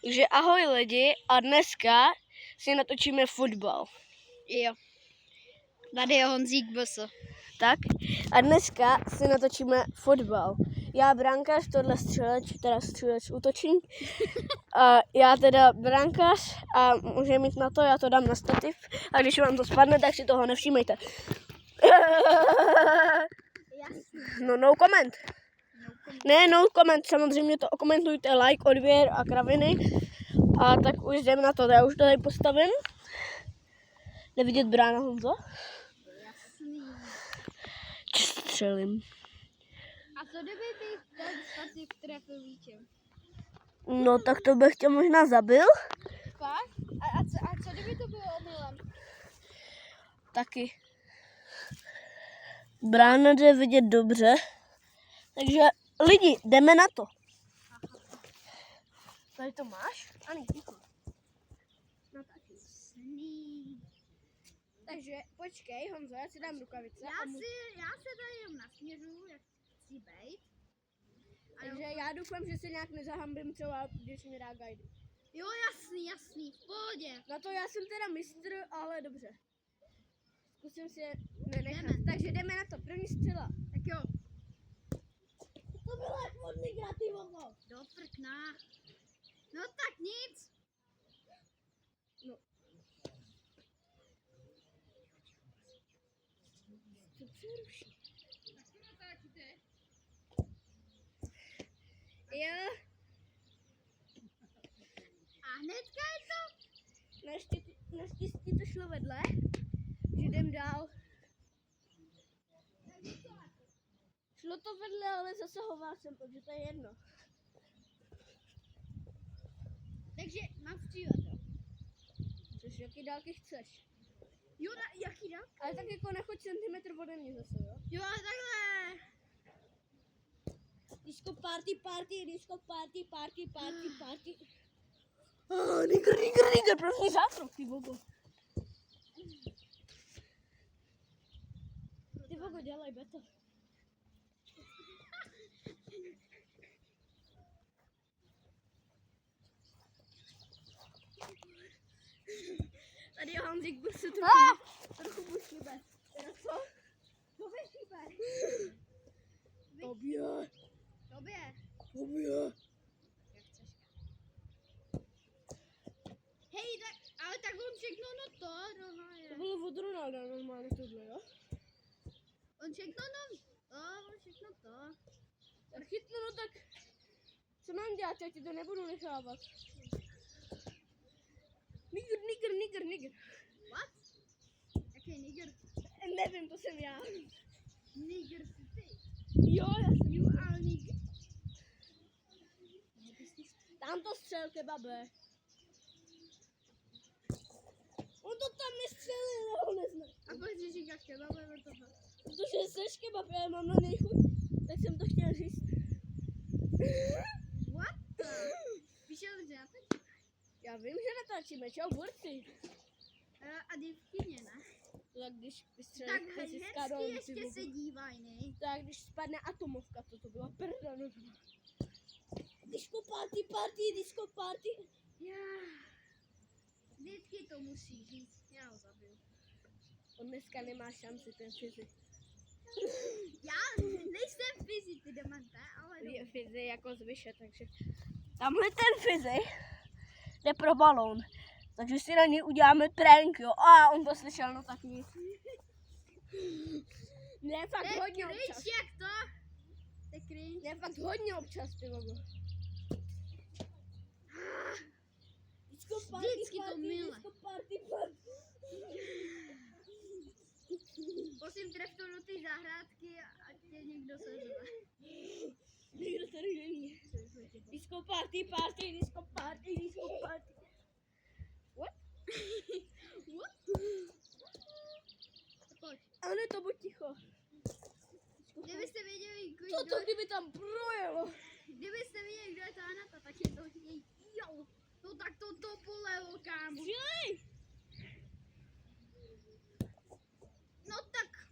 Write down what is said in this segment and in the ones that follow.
Takže ahoj lidi a dneska si natočíme fotbal. Jo. Tady je Honzík Bs. Tak a dneska si natočíme fotbal. Já brankář, tohle střelec, útočník. A já teda brankář a může mít na to, já to dám na stativ. A když vám to spadne, tak si toho nevšímejte. No comment. Ne, no comment, samozřejmě to okomentujte, like, odběr a kraviny. A tak už jdeme na to, já už to tady postavím. Jde vidět brána, Honzo? Jasný. Střelím. A co kdyby ty ten stativ trefil míčem? No tak to bych tě možná zabil. Fakt? A co kdyby to bylo omylem? Taky. Brána jde vidět dobře. Takže lidi, jdeme na to. Tady to máš? Ani díky. No tak jasný. Takže počkej, Honzo, já si dám rukavice. Já se tady jenom nasměřuju, jak chci bejt. Takže já doufám, že se nějak nezahambím třeba, když mi dá guide. Jo, jasný, v pohodě. Na to já jsem teda mistr, ale dobře. Zkusím si je nenechat. Jdeme. Takže jdeme na to. První střela. Tak jo. To bylo jak vodný kreativovo. Do prkna. No tak nic. No. Co přeruší? Jo. A hnedka je to. Naštěstí to šlo vedle. Že jdem dál. Šlo to vedle, ale zasahoval jsem, takže to je jedno. Takže mám střílet, jo. Což jaký dálky chceš. Jo, jaký dál? Ale tak jako nechoď centimetr ode mě zase, jo? Jo, takhle. Disco party. Nigger, první zákrok, ty vogo. Ty vogo, dělej beto. Tady je Honzík, buď se trochu bušlibe. Teda co? To vyšíbe. Tobě. Jak chceš. Hej, ale tak on všechno To bylo od Ronalda normálně tohle, jo? On všechno to. Tak chytnu, no tak co mám dělat, já ti to nebudu nechávat. Nigger. What? Jaký nigger? Nevím, to jsem já. Nigger jsi ty. Jo, já jsem. You are nigger. Tam to střel, kebabe. On to tam nestřelil, já ho neznám. A proč si říkáš kebabe, vrtoha? Protože seš kebab, já mám na něj chuť, tak jsem to chtěl říct. What the? Víš, že natáčíme? Já vím, že natáčíme, čau borci. A dívkyně, ne? Tak když Tak vystřelíš fyzická hezky dolů, ještě se dívaj, ne? tak když spadne atomovka, to byla prda, no. Disco party. Já. Vždycky to musí říct, já ho zabiju. On dneska nemá šanci, ten fyzik. Já nejsem fyzik, ty demante, ale Je fyzik jako zvyše, takže tamhle ten fyzik jde pro balón. Takže si na něj uděláme prank, jo. A on to slyšel, no tak nic. Ne, fakt to je hodně cringe, občas. jak to? To je cringe. Ne, fakt hodně občas, ty vogo. Vždycky to milé. Disco party. Prosím, tref to do té zahrádky a tě někdo sezve. Nikdo tady není. Disco party. What? What? Pojď. Ale to buď ticho. Kdybyste věděli, Co to kdyby tam projelo? Kdybyste věděli, kdo je ta Anata, tak je to její. Jo. No tak to polelo, kámo. Žij! No tak.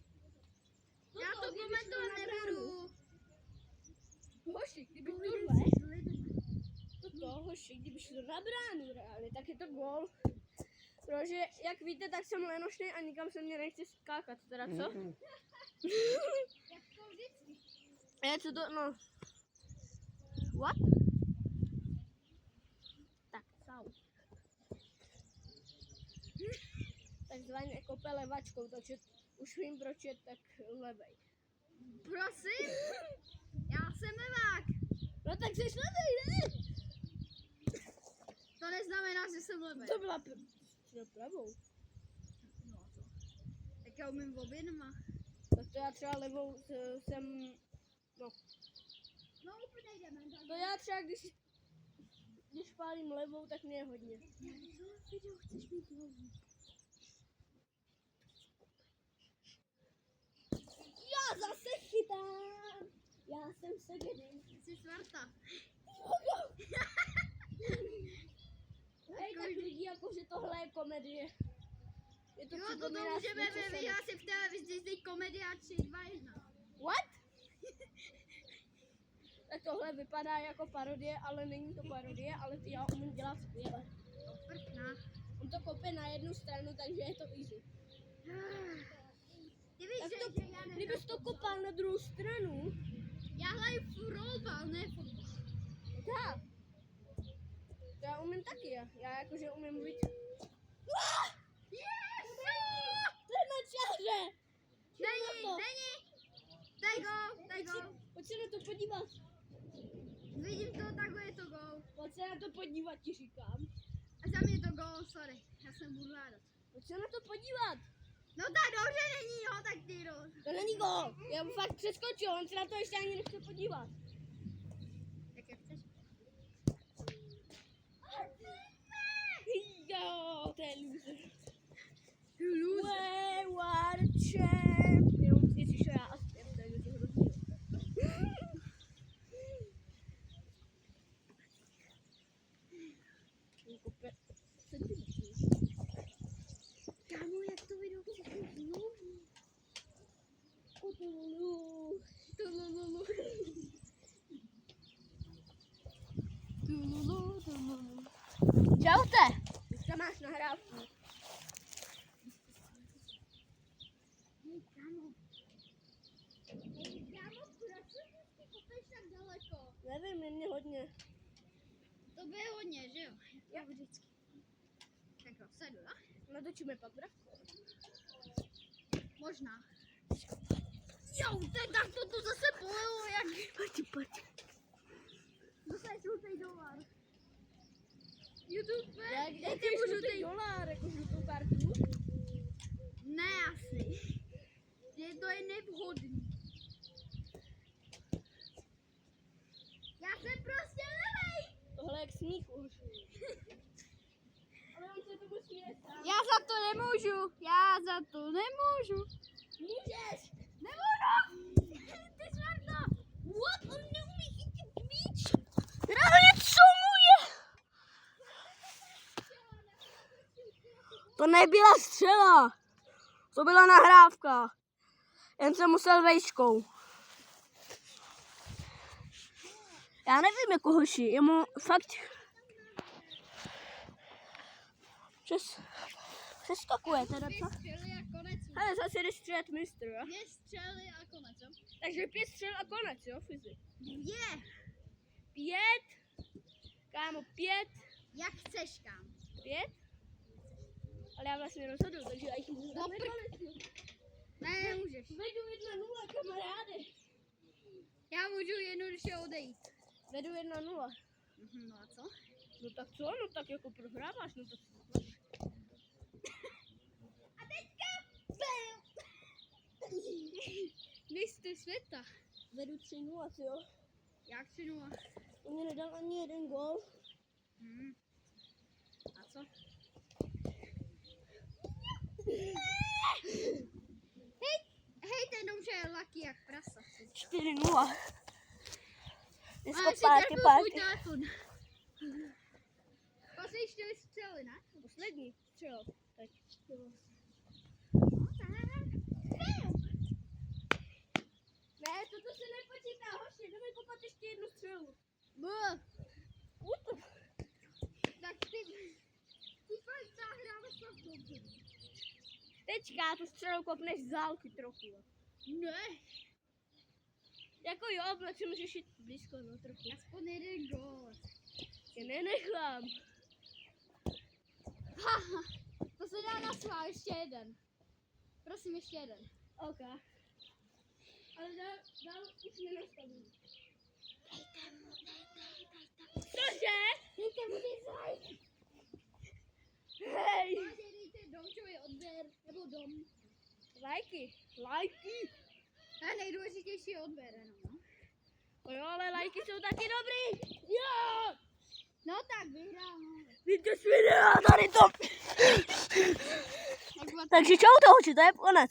Já to komentovat nebudu. Hoši, kdyby Povídej tohle, si s lidmi. toto, hoši, kdyby šlo na bránu reálně, tak je to gól. Protože, jak víte, tak jsem lenošný a nikam se mě nechci skákat, teda co? Jak to vždycky. Co to, no. What? Tak, sau. Takzvaně kope levačkou, takže už vím, proč je tak levej. Prosím? Já jsem levák. No tak jsi levej, ne? To neznamená, že jsem levý. To byla pravou. No to. Tak já umím obědma. Tak to já třeba levou jsem, no. No úplně jdeme. To já třeba, když pálím levou, tak mě je hodně. Co video chceš mít dlouhý? Já zase chytám. Já jsem segený. Jsi svarta. Hej, tak lidi, jako že tohle je komedie. Je to Jo, to připomíná můžeme Svíče ve vyhlásit v televizi z komedia 3, 2, 1. What? Tak tohle vypadá jako parodie, ale není to parodie, ale ty já umím dělat skvěle. Prkna. On to kope na jednu stranu, takže je to easy. Ty víš, Tak že to, já kdybys to kopal na druhou stranu, Já hraju rolbal, ne fotbal. tak. To já umím taky, já jakože umím být. Yes! To je na čáře! Není! Daj go! Pojď se na to podívat. Vidím to, takhle je to gol. Pojď se na to podívat, ti říkám. A za mě je to gol, sorry. Já jsem budu hádat. Pojď se na to podívat. No tak dobře není, jo, tak ty do. To není gól. Já mu fakt přeskočil, on se na to ještě ani nechce podívat. Tak jak chceš. Jo, to je loser. Loser. We are champions. Ježiš, já asi nevím, takže to hrozně. Kámo, jak to video všechno znovu? Tululu. Čaute. Dneska máš nahrávku. Kámo, proč se vždycky kopeš tak daleko? Nevím, je mě hodně. To bude hodně, že jo? Jo, vždycky. Tak jo, sedu, jo? Natočíme pak bravku. Možná. Jo, tak to tu zase polilo, jak... Pojď. Zase žlutej dolar. YouTube, Jak dejte ty mu žlutý žlutej... dolár, jako žlutou kartu? Ne asi. To je nevhodný. Já jsem prostě levej. Tohle je k smíchu už. Ale on se tomu směje sám. Já za to nemůžu. Můžeš! Nemůžu. Ty smrto. What? On neumí chytit míč! Reálně co mu je? To nebyla střela. To byla nahrávka. Jen jsem musel vejškou. Já nevím, jako hoši, jemu fakt... Přeskakuje teda, co? 2 střely a konec. Ale zase jdeš střílet mistr, jo? 2 střely a konec, jo? Takže 5 střel a konec, jo, fyzik? 2. 5. Kámo, 5. Jak chceš, kam? 5. Ale já vlastně rozhoduju, takže já jich můžu dát Dobrý. konec. Ne, nemůžeš. Vedu 1-0, kamaráde. Já můžu jednoduše odejít. Vedu 1-0. No a co? No tak co? No tak jako prohráváš, no tak... A teďka... Mistr světa. Vedu 3-0, jo. Jak 3-0? On mě nedal ani jeden gól. A co? Hej, ten už je lucky jak prasa. 4-0. Dneska Ale si párky, trefil svůj párky. telefon. Poslední 4 střely, ne? Poslední střel. Teď. Ne, toto se nepočítá, hoši, jdeme kopat ještě jednu střelu. B. Teďka tu střelu kopneš z dálky trochu. Ne. Jako jo, protože můžeš jít blízko, no trochu. Aspoň jeden gól. Je nenechám. Haha, to se dá na svá, ještě jeden. Prosím, ještě jeden. OK. Ale dál už nenastavím. Cože? Dejte mu dislike. Hej! Dejte Domčovi odběr, nebo dom. Lajky. Lajky. A nejdůležitější je odběr, no. No jo, ale lajky jsou taky dobrý. Jo! No tak vyhrál. Víte, videa tady to. Tak Takže čau to, hoči, to je konec.